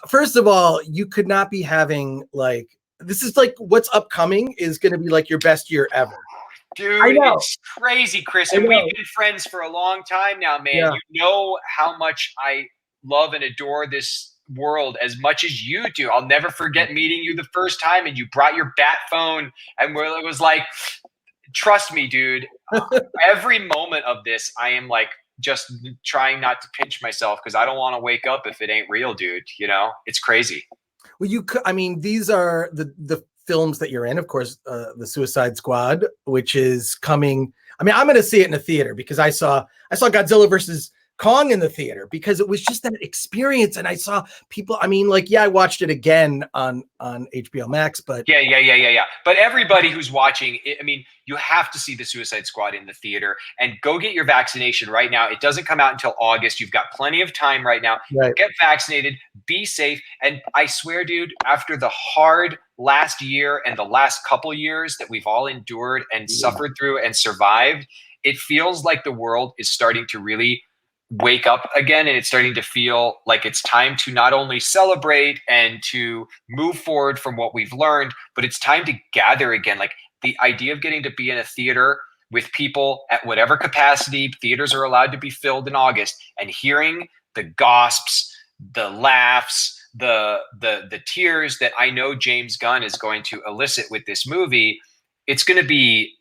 First of all, you could not be having like, this is like what's upcoming is going to be like your best year ever. Dude, it's crazy, Chris. And we've been friends for a long time now, man. Yeah. You know how much I love and adore this world as much as you do. I'll never forget meeting you the first time, and you brought your bat phone, and it was like, trust me, dude. Every moment of this, I am like just trying not to pinch myself because I don't want to wake up if it ain't real, dude. You know, it's crazy. Well, I mean, these are the films that you're in, of course, the Suicide Squad, which is coming. I mean, I'm going to see it in a theater because I saw Godzilla versus Kong in the theater because it was just that experience. And I saw people, I mean, like, yeah, I watched it again on HBO Max, but yeah. But everybody who's watching, I mean, you have to see the Suicide Squad in the theater and go get your vaccination right now. It doesn't come out until August. You've got plenty of time right now. Right. Get vaccinated, be safe. And I swear, dude, after the hard last year and the last couple years that we've all endured and suffered through and survived, it feels like the world is starting to really wake up again, and it's starting to feel like it's time to not only celebrate and to move forward from what we've learned, but it's time to gather again. Like the idea of getting to be in a theater with people at whatever capacity, theaters are allowed to be filled in August, and hearing the gasps, the laughs, the tears that I know James Gunn is going to elicit with this movie, it's going to be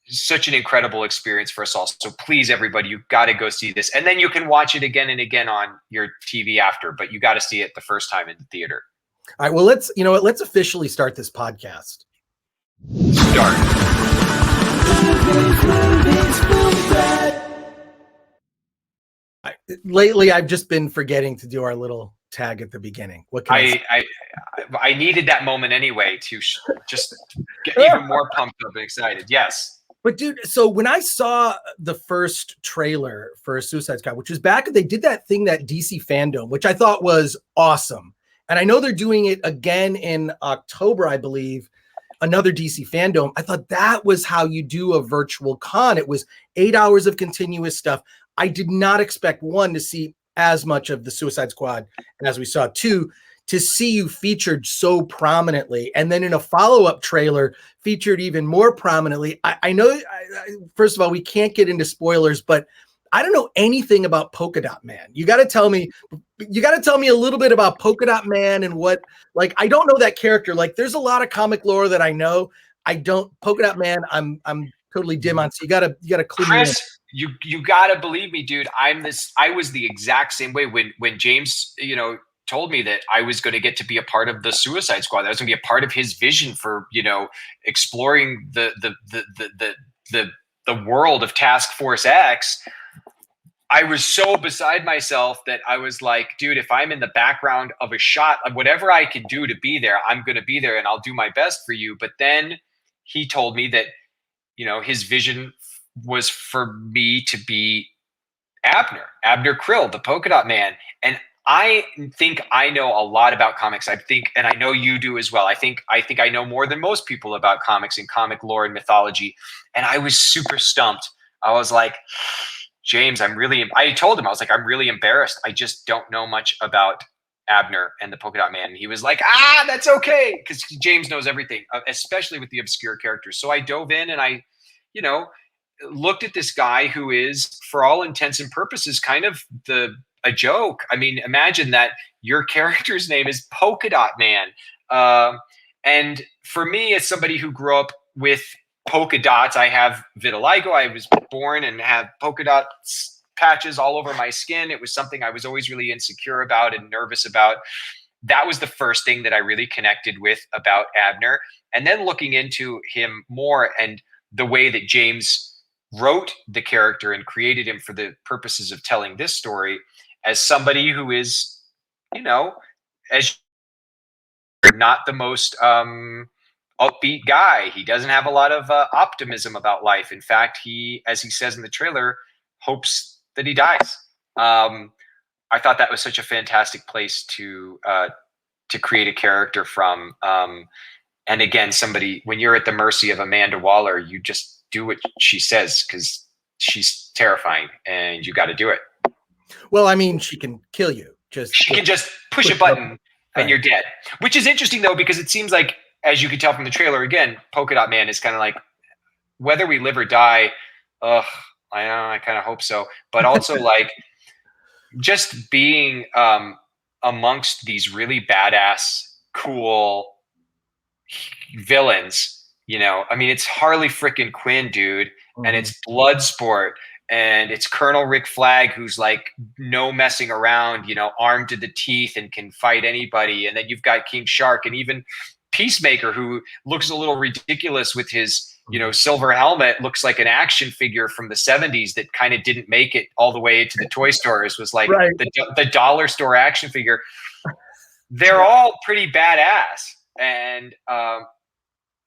such an incredible experience for us all. So please, everybody, you got to go see this. And then you can watch it again and again on your TV after, but you got to see it the first time in the theater. All right. Well, let's officially start this podcast. Start. Lately, I've just been forgetting to do our little tag at the beginning. What can I needed that moment anyway to just get even more pumped up and excited. Yes. But dude, so when I saw the first trailer for Suicide Squad, which was back, they did that thing, that DC fandom, which I thought was awesome. And I know they're doing it again in October, I believe, another DC fandom. I thought that was how you do a virtual con. It was 8 hours of continuous stuff. I did not expect, one, to see as much of the Suicide Squad, and as we saw, two, to see you featured so prominently, and then in a follow-up trailer featured even more prominently. I know, first of all, we can't get into spoilers, but I don't know anything about Polka-Dot Man. You got to tell me a little bit about Polka-Dot Man and what, like, I don't know that character. Like, there's a lot of comic lore that I know. I don't. Polka-Dot Man, I'm totally dim on. So you gotta clue me in. You gotta believe me, dude. I was the exact same way when James, told me that I was going to get to be a part of the Suicide Squad. That was going to be a part of his vision for, exploring the world of Task Force X. I was so beside myself that I was like, dude, if I'm in the background of a shot, whatever I can do to be there, I'm going to be there and I'll do my best for you. But then he told me that, his vision was for me to be Abner Krill, the Polka-Dot Man. And I think I know a lot about comics. I think, and I know you do as well. I think I know more than most people about comics and comic lore and mythology. And I was super stumped. I was like, James, I told him, I was like, I'm really embarrassed. I just don't know much about Abner and the Polka-Dot Man. And he was like, that's okay. Because James knows everything, especially with the obscure characters. So I dove in and I, looked at this guy who is, for all intents and purposes, kind of a joke. I mean, imagine that your character's name is Polka-Dot Man. And for me, as somebody who grew up with polka dots, I have vitiligo. I was born and have polka dot patches all over my skin. It was something I was always really insecure about and nervous about. That was the first thing that I really connected with about Abner. And then looking into him more and the way that James wrote the character and created him for the purposes of telling this story, as somebody who is, as not the most upbeat guy. He doesn't have a lot of optimism about life. In fact, he, as he says in the trailer, hopes that he dies. I thought that was such a fantastic place to create a character from. And again, somebody, when you're at the mercy of Amanda Waller, you just do what she says because she's terrifying and you got to do it. Well, I mean, she can kill you. She can just push a button and you're dead. Which is interesting though, because it seems like, as you can tell from the trailer, again, Polka-Dot Man is kind of like, whether we live or die, I kind of hope so. But also like just being amongst these really badass, cool villains, you know, I mean, it's Harley frickin' Quinn, dude, and it's Bloodsport, and it's Colonel Rick Flag, who's like no messing around, you know, armed to the teeth and can fight anybody. And then you've got King Shark and even Peacemaker, who looks a little ridiculous with his, you know, silver helmet, looks like an action figure from the 70s that kind of didn't make it all the way to the toy stores, was like the dollar store action figure. They're all pretty badass. And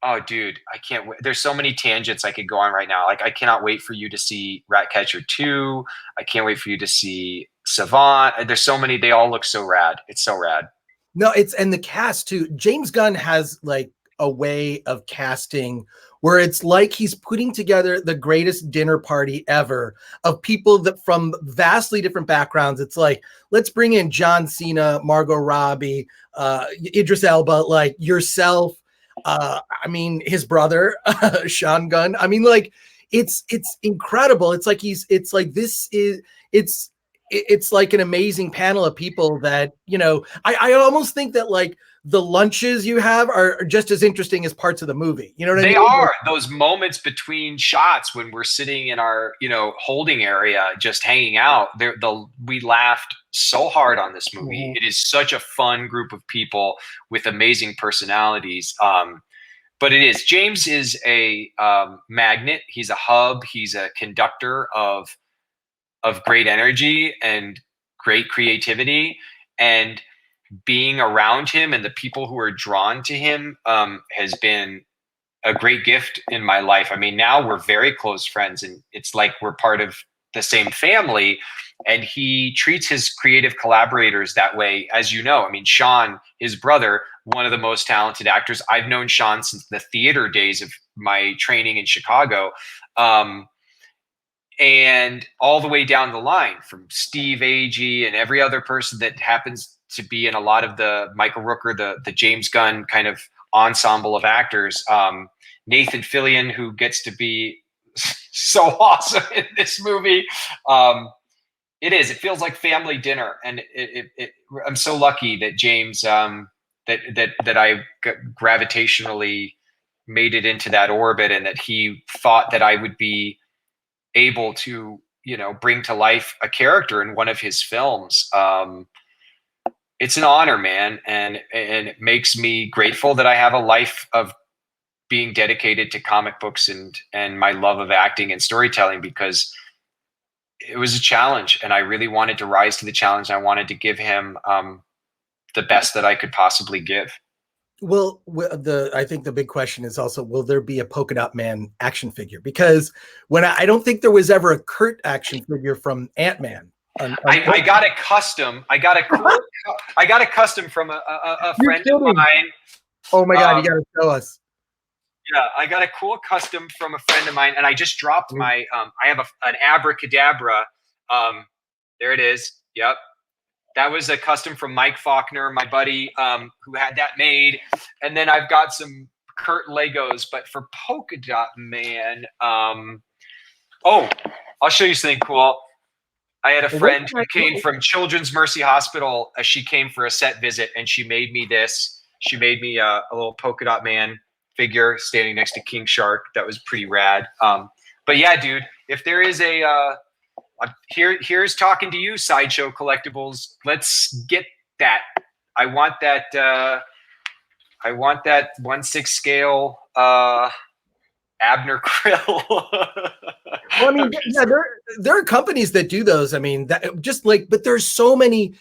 oh, dude, I can't wait. There's so many tangents I could go on right now. Like, I cannot wait for you to see Ratcatcher 2. I can't wait for you to see Savant. There's so many. They all look so rad. It's so rad. No, and the cast too. James Gunn has like a way of casting where it's like he's putting together the greatest dinner party ever of people that from vastly different backgrounds. It's like, let's bring in John Cena, Margot Robbie, Idris Elba, like yourself. I mean, his brother, Sean Gunn. I mean, like, it's incredible. It's like it's like an amazing panel of people that, you know, I almost think that like the lunches you have are just as interesting as parts of the movie. You know what I mean? They are. Those moments between shots when we're sitting in our, you know, holding area, just hanging out. We laughed so hard on this movie. It is such a fun group of people with amazing personalities. But it is. James is a magnet. He's a hub. He's a conductor of great energy and great creativity, and being around him and the people who are drawn to him has been a great gift in my life. I mean, now we're very close friends, and it's like we're part of the same family, and he treats his creative collaborators that way, as you know. I mean, Sean, his brother, one of the most talented actors. I've known Sean since the theater days of my training in Chicago. And all the way down the line, from Steve Agee and every other person that happens to be in a lot of the Michael Rooker, the James Gunn kind of ensemble of actors. Nathan Fillion, who gets to be so awesome in this movie. It feels like family dinner. And I'm so lucky that James, that I gravitationally made it into that orbit, and that he thought that I would be able to, you know, bring to life a character in one of his films. It's an honor, man. And it makes me grateful that I have a life of being dedicated to comic books and my love of acting and storytelling, because it was a challenge and I really wanted to rise to the challenge. I wanted to give him the best that I could possibly give. Well, I think the big question is also, will there be a Polka-Dot Man action figure? Because I don't think there was ever a Kurt action figure from Ant-Man. I got a custom. I got a custom from a friend of mine. Oh my God, you got to show us. Yeah, I got a cool custom from a friend of mine, and I just dropped my. I have an abracadabra. There it is. Yep. That was a custom from Mike Faulkner, my buddy, who had that made. And then I've got some Kurt Legos, but for Polka-Dot Man, I'll show you something cool. I had a friend who came from Children's Mercy Hospital. She came for a set visit, and she made me this. She made me a little Polka-Dot Man figure standing next to King Shark. That was pretty rad. But yeah, dude, if there is here's talking to you, Sideshow Collectibles. Let's get that. I want that 1/6 scale Abner Krill. Well, I mean, yeah, there are companies that do those. I mean, that just like, but there's so many.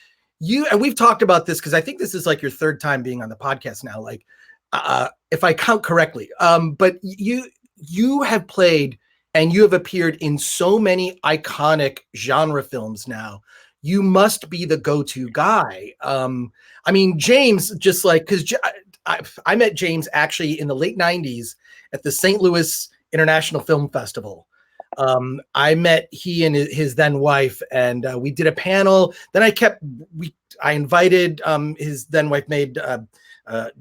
And we've talked about this because I think this is like your third time being on the podcast now. Like, if I count correctly, but you have played. And you have appeared in so many iconic genre films now. You must be the go-to guy. I mean, James, just like, because I met James actually in the late 90s at the St. Louis International Film Festival. I met he and his then wife, and we did a panel. Then I invited his then wife made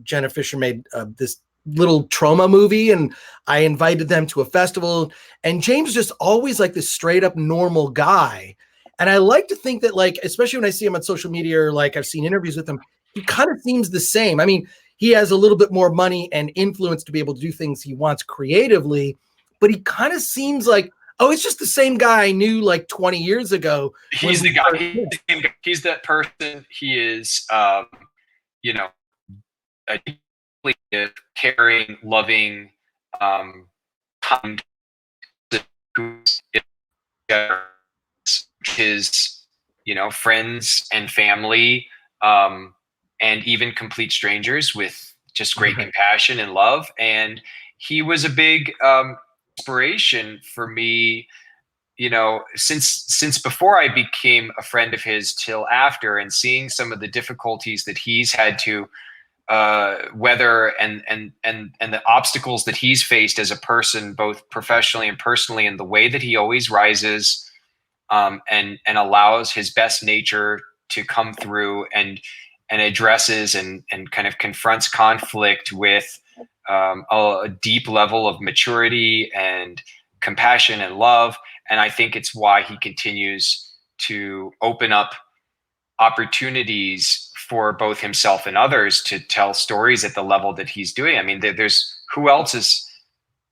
Jenna Fisher made this little trauma movie, and I invited them to a festival. And James just always like this straight up normal guy. And I like to think that, like, especially when I see him on social media or like I've seen interviews with him, he kind of seems the same. I mean, he has a little bit more money and influence to be able to do things he wants creatively, but he kind of seems like, oh, it's just the same guy I knew like 20 years ago. He's the guy. He's that person. He is, you know, a deeply caring, loving, kind, who's his, friends and family, and even complete strangers with just great compassion and love. And he was a big inspiration for me, since before I became a friend of his till after, and seeing some of the difficulties that he's had to weather and the obstacles that he's faced as a person, both professionally and personally, and the way that he always rises and allows his best nature to come through and addresses and kind of confronts conflict with a deep level of maturity and compassion and love. And I think it's why he continues to open up opportunities for both himself and others to tell stories at the level that he's doing. I mean, there's who else is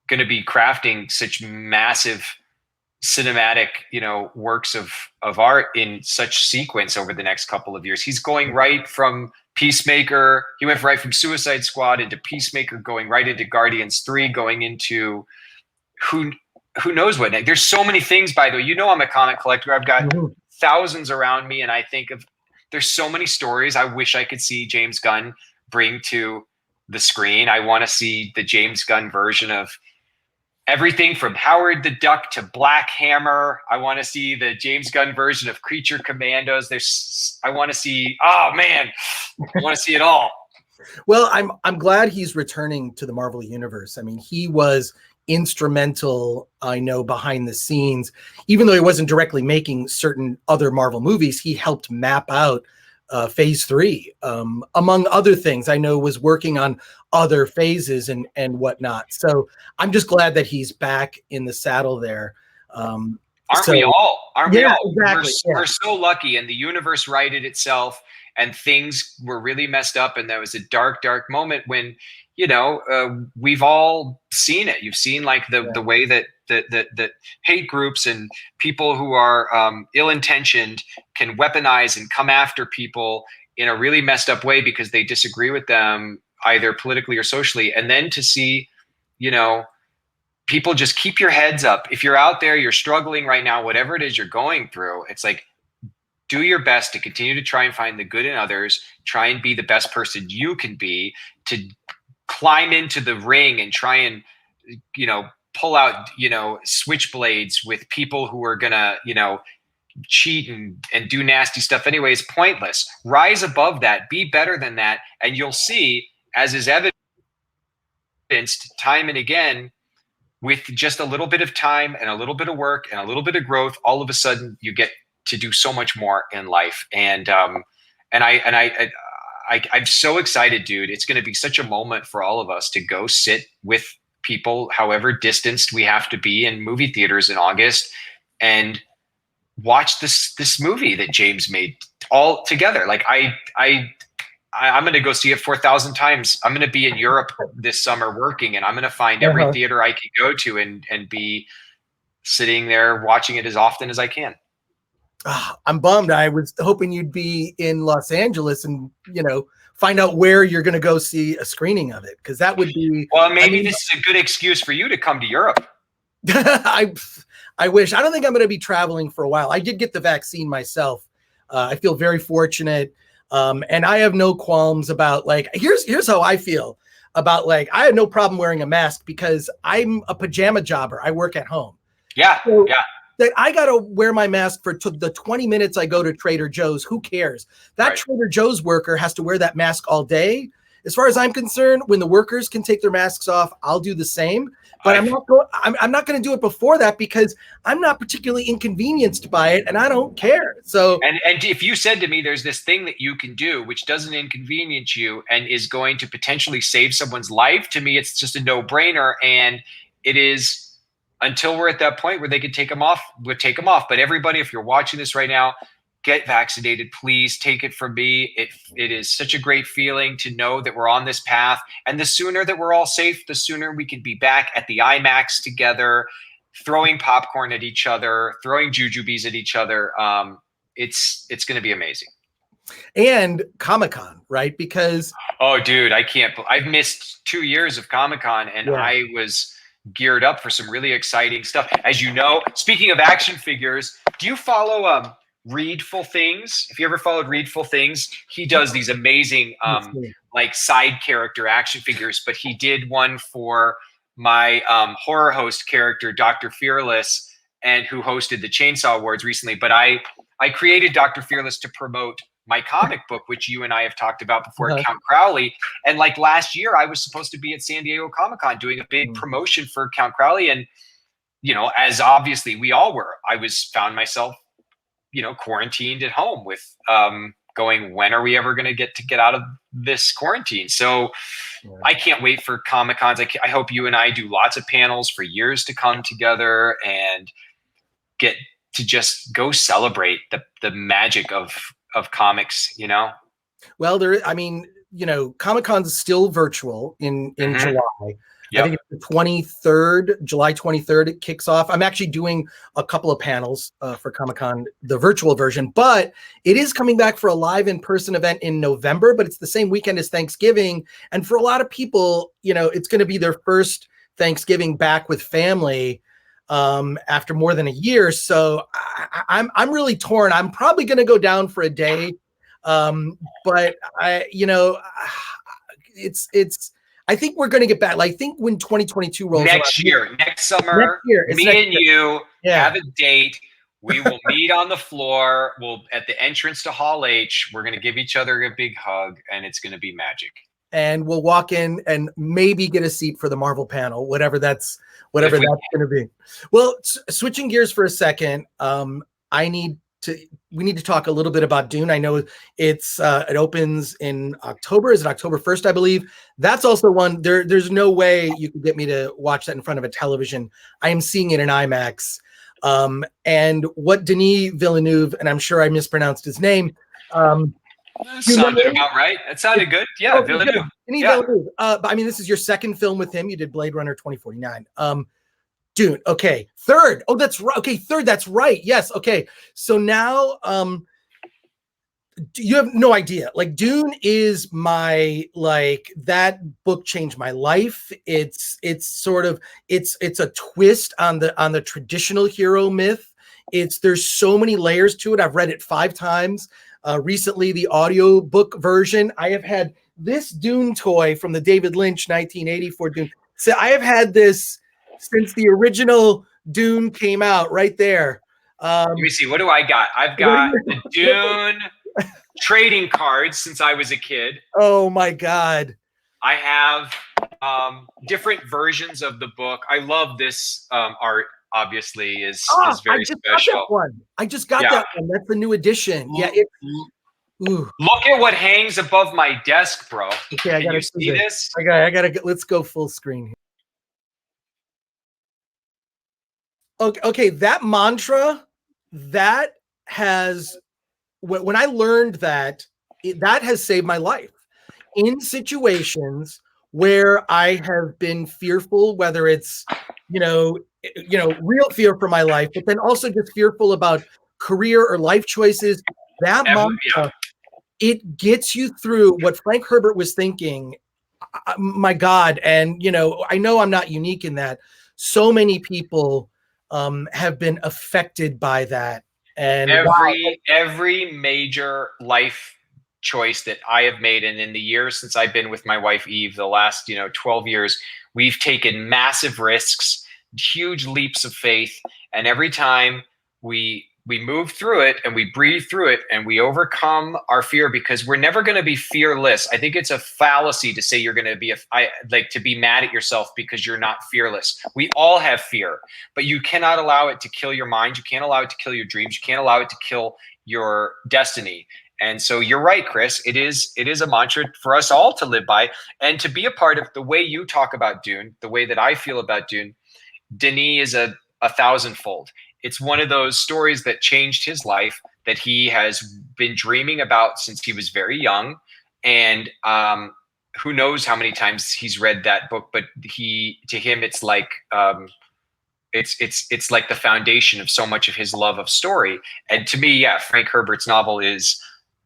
going to be crafting such massive cinematic, works of art in such sequence over the next couple of years. He's going right from Peacemaker. He went right from Suicide Squad into Peacemaker, going right into Guardians 3, going into who knows what. There's so many things, by the way. I'm a comic collector. I've got thousands around me, and I think there's so many stories I wish I could see James Gunn bring to the screen. I want to see the James Gunn version of everything from Howard the Duck to Black Hammer. I want to see the James Gunn version of Creature Commandos. I want to see, I want to see it all. Well, I'm glad he's returning to the Marvel Universe. I mean, he was instrumental, I know, behind the scenes. Even though he wasn't directly making certain other Marvel movies, he helped map out phase 3, among other things. I know was working on other phases and whatnot. So I'm just glad that he's back in the saddle there. Aren't we all? We all? Exactly. We're so lucky, and the universe righted itself, and things were really messed up, and there was a dark, dark moment when, we've all seen it. You've seen like the way that hate groups and people who are ill-intentioned can weaponize and come after people in a really messed up way because they disagree with them either politically or socially. And then to see, people just keep your heads up. If you're out there, you're struggling right now, whatever it is you're going through, it's like, do your best to continue to try and find the good in others, try and be the best person you can be, to climb into the ring and try and, pull out, switchblades with people who are gonna, cheat and do nasty stuff anyway. Is pointless. Rise above that, be better than that. And you'll see, as is evidenced time and again, with just a little bit of time and a little bit of work and a little bit of growth, all of a sudden you get to do so much more in life. And I'm so excited, dude. It's going to be such a moment for all of us to go sit with people, however distanced we have to be, in movie theaters in August, and watch this movie that James made all together. Like I'm going to go see it 4,000 times. I'm going to be in Europe this summer working, and I'm going to find every theater I can go to and be sitting there watching it as often as I can. I'm bummed. I was hoping you'd be in Los Angeles and, find out where you're going to go see a screening of it. Cause that would be, well, maybe this is a good excuse for you to come to Europe. I wish. I don't think I'm going to be traveling for a while. I did get the vaccine myself. I feel very fortunate. And I have no qualms about, like, here's how I feel about, like, I have no problem wearing a mask because I'm a pajama jobber. I work at home. Yeah. So, that I got to wear my mask for the 20 minutes I go to Trader Joe's. Who cares? That right. Trader Joe's worker has to wear that mask all day. as far as I'm concerned, when the workers can take their masks off, I'll do the same. But I'm not going to do it before that because I'm not particularly inconvenienced by it, and I don't care. So, and if you said to me, there's this thing that you can do which doesn't inconvenience you and is going to potentially save someone's life, to me, it's just a no-brainer. And it is, until we're at that point where they can take them off, we'll take them off. But everybody, if you're watching this right now, get vaccinated, please. Take it from me. It is such a great feeling to know that we're on this path. And the sooner that we're all safe, the sooner we can be back at the IMAX together, throwing popcorn at each other, throwing jujubes at each other. It's going to be amazing. And Comic-Con, right? Because oh, dude, I've missed 2 years of Comic-Con, and I was geared up for some really exciting stuff. As you know, speaking of action figures, do you follow Readful Things? If you ever followed Readful Things, he does these amazing like side character action figures, but he did one for my horror host character, Dr. Fearless, and who hosted the Chainsaw Awards recently. But I created Dr. Fearless to promote my comic book, which you and I have talked about before, Count Crowley. And like last year, I was supposed to be at San Diego Comic-Con doing a big promotion for Count Crowley. And, you know, as obviously we all were, I found myself, you know, quarantined at home with going, when are we ever going to get out of this quarantine? So I can't wait for Comic-Cons. I hope you and I do lots of panels for years to come together and get to just go celebrate the magic of comics, you know? Well, I mean, you know, Comic-Con's still virtual in July. Yep. I think it's the 23rd, July 23rd, it kicks off. I'm actually doing a couple of panels for Comic-Con, the virtual version, but it is coming back for a live in-person event in November, but it's the same weekend as Thanksgiving. And for a lot of people, you know, it's going to be their first Thanksgiving back with family after more than a year. So I'm really torn. I'm probably going to go down for a day. But I think we're going to get back. Like, I think when 2022 rolls next summer, me and you have a date. We will meet on the floor. We'll at the entrance to Hall H. We're going to give each other a big hug, and it's going to be magic. And we'll walk in and maybe get a seat for the Marvel panel, whatever that's going to be. Well, switching gears for a second, we need to talk a little bit about Dune. I know it opens in October. Is it October 1st, I believe? That's also one there's no way you can get me to watch that in front of a television. I am seeing it in IMAX. And what Denis Villeneuve, and I'm sure I mispronounced his name. That sounded about right. That sounded good. Yeah, Villeneuve. Denis Villeneuve. But I mean, this is your second film with him. You did Blade Runner 2049. Dune. Okay. Third. Oh, that's right. Okay. Third. That's right. Yes. Okay. So now, you have no idea. Like, Dune is that book changed my life. It's a twist on the traditional hero myth. There's so many layers to it. I've read it 5 times. Recently, the audio book version. I have had this Dune toy from the David Lynch 1984 Dune. So I have had this since the original Dune came out, right there. Let me see. What do I got? I've got the Dune trading cards since I was a kid. Oh my God. I have different versions of the book. I love this art. Obviously, is very special. I just got that one. That's the new edition. Yeah. Look at what hangs above my desk, bro. Okay, Can you see this? I gotta let's go full screen here. Okay, that mantra, that has, when I learned that, that has saved my life in situations where I have been fearful, whether it's, real fear for my life, but then also just fearful about career or life choices. That mantra, it gets you through what Frank Herbert was thinking. My God. And, I know I'm not unique in that. So many people have been affected by that. And every major life choice that I have made, and in the years since I've been with my wife Eve, the last 12 years, we've taken massive risks, huge leaps of faith, and every time we we move through it and we breathe through it and we overcome our fear, because we're never going to be fearless. I think it's a fallacy to say you're going to be to be mad at yourself because you're not fearless. We all have fear, but you cannot allow it to kill your mind. You can't allow it to kill your dreams. You can't allow it to kill your destiny. And so you're right, Chris. It is a mantra for us all to live by, and to be a part of. The way you talk about Dune, the way that I feel about Dune, Denis is a thousandfold. It's one of those stories that changed his life, that he has been dreaming about since he was very young. And who knows how many times he's read that book, but to him, it's like, it's like the foundation of so much of his love of story. And to me, yeah, Frank Herbert's novel is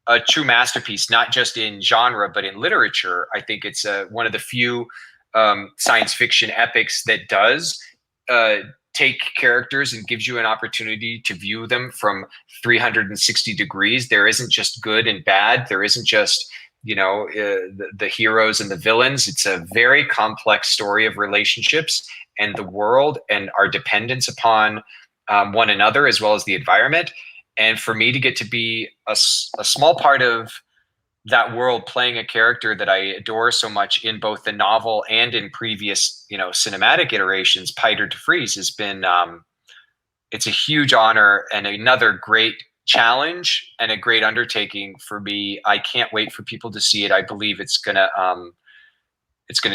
a true masterpiece, not just in genre, but in literature. I think it's one of the few science fiction epics that does take characters and gives you an opportunity to view them from 360 degrees. There isn't just good and bad. There isn't just, the heroes and the villains. It's a very complex story of relationships and the world and our dependence upon one another, as well as the environment. And for me to get to be a small part of that world, playing a character that I adore so much in both the novel and in previous, cinematic iterations, Piter de Vries, has been, it's a huge honor and another great challenge and a great undertaking for me. I can't wait for people to see it. I believe it's gonna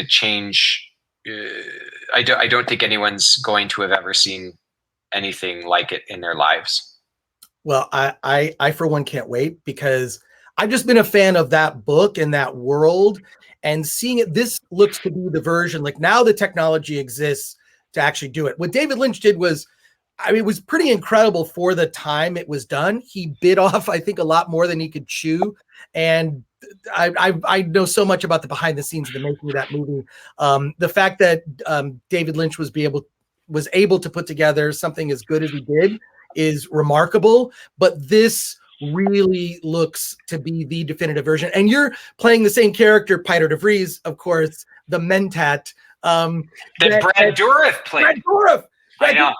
change. I don't think anyone's going to have ever seen anything like it in their lives. Well, I for one can't wait, because I've just been a fan of that book and that world, and seeing it. This looks to be the version, like, now the technology exists to actually do it. What David Lynch did was, it was pretty incredible for the time it was done. He bit off, I think, a lot more than he could chew. And I know so much about the behind the scenes of the making of that movie. The fact that David Lynch was able to put together something as good as he did is remarkable. But this really looks to be the definitive version. And you're playing the same character, Piter de Vries, of course, the Mentat. That Brad Dourif played. Brad Dourif. I know.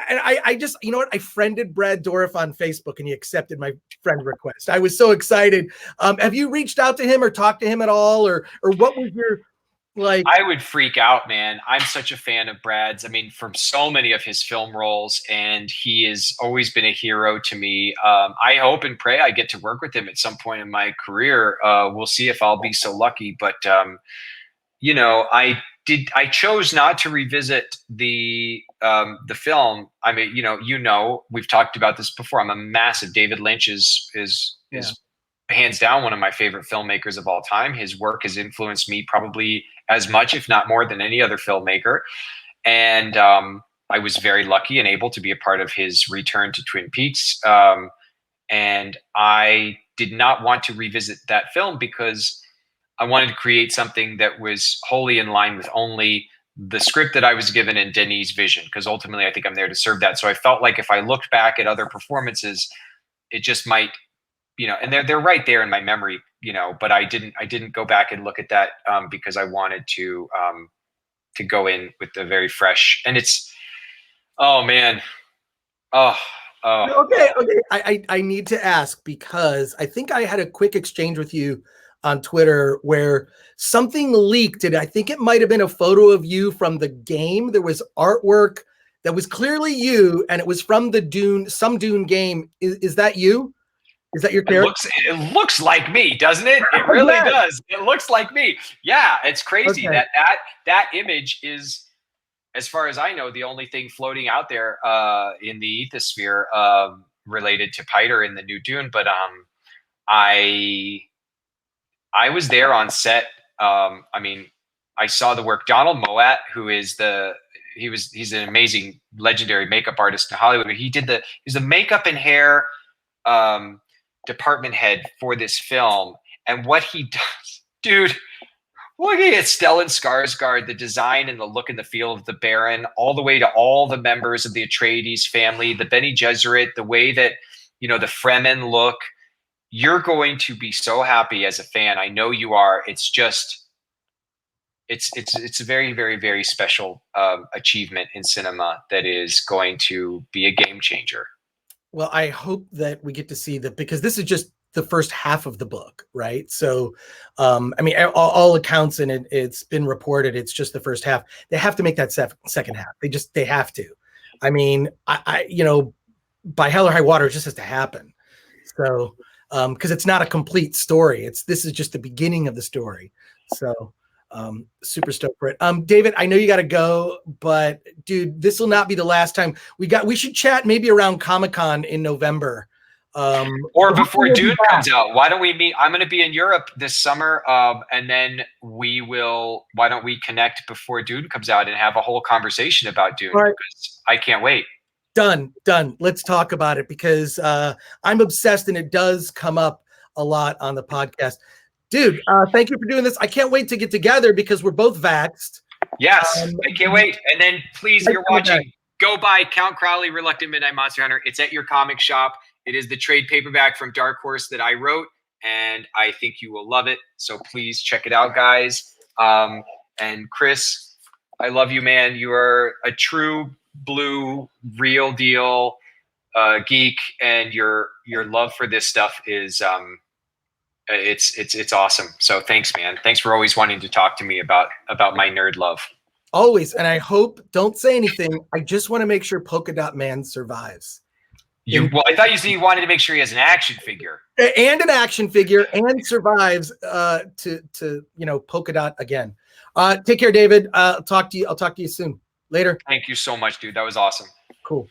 And I just, I friended Brad Dourif on Facebook, and he accepted my friend request. I was so excited. Have you reached out to him or talked to him at all, or what was your, like? I would freak out, man. I'm such a fan of Brad's. I mean, from so many of his film roles, and he has always been a hero to me. I hope and pray I get to work with him at some point in my career. We'll see if I'll be so lucky, but I chose not to revisit the film. I mean, we've talked about this before. I'm a massive David Lynch is hands down one of my favorite filmmakers of all time. His work has influenced me probably as much, if not more, than any other filmmaker. And I was very lucky and able to be a part of his return to Twin Peaks. And I did not want to revisit that film because I wanted to create something that was wholly in line with only the script that I was given and Denis' vision, because ultimately I think I'm there to serve that. So I felt like if I looked back at other performances, it just might, and they're right there in my memory, but I didn't go back and look at that because I wanted to go in with the very fresh, and it's, oh man. Oh. Okay. I need to ask, because I think I had a quick exchange with you on Twitter where something leaked, and I think it might have been a photo of you from the game. There was artwork that was clearly you, and it was from the some Dune game. Is that you? Is that your character? It looks like me, doesn't it? It really does. It looks like me. Yeah, it's crazy. Okay. that image is, as far as I know, the only thing floating out there in the ethosphere related to Piter in the new Dune. But I was there on set. I mean, I saw the work. Donald Moat, who is he's an amazing, legendary makeup artist in Hollywood. He's the makeup and hair department head for this film. And what he does, dude, looking at Stellan Skarsgård, the design and the look and the feel of the Baron, all the way to all the members of the Atreides family, the Bene Gesserit, the way that, the Fremen look, you're going to be so happy as a fan. I know you are. It's just, it's a very, very, very special achievement in cinema that is going to be a game changer. Well, I hope that we get to see that, because this is just the first half of the book, right? So, I mean, all accounts, and it's been reported, it's just the first half. They have to make that second half. They have to. I mean, you know, by hell or high water, it just has to happen. So, because it's not a complete story. This is just the beginning of the story. So, super stoked for it. David, I know you got to go, but dude, this will not be the last time we should chat maybe around Comic-Con in November. Or before Dune comes out. Why don't we meet? I'm going to be in Europe this summer, and then why don't we connect before Dune comes out and have a whole conversation about Dune? Right. Because I can't wait. Done. Let's talk about it, because I'm obsessed, and it does come up a lot on the podcast. Dude, thank you for doing this. I can't wait to get together, because we're both vaxxed. Yes, I can't wait. And then please, if you're watching, go buy Count Crowley, Reluctant Midnight Monster Hunter. It's at your comic shop. It is the trade paperback from Dark Horse that I wrote, and I think you will love it. So please check it out, guys. And Chris, I love you, man. You are a true blue, real deal geek, and your love for this stuff is it's awesome. So thanks, man. Thanks for always wanting to talk to me about my nerd love. Always. And I hope, don't say anything. I just want to make sure Polka-Dot Man survives. Well, I thought you said you wanted to make sure he has an action figure. And an action figure, and survives to Polka-Dot again. Take care, David. I'll talk to you soon. Later. Thank you so much, dude. That was awesome. Cool.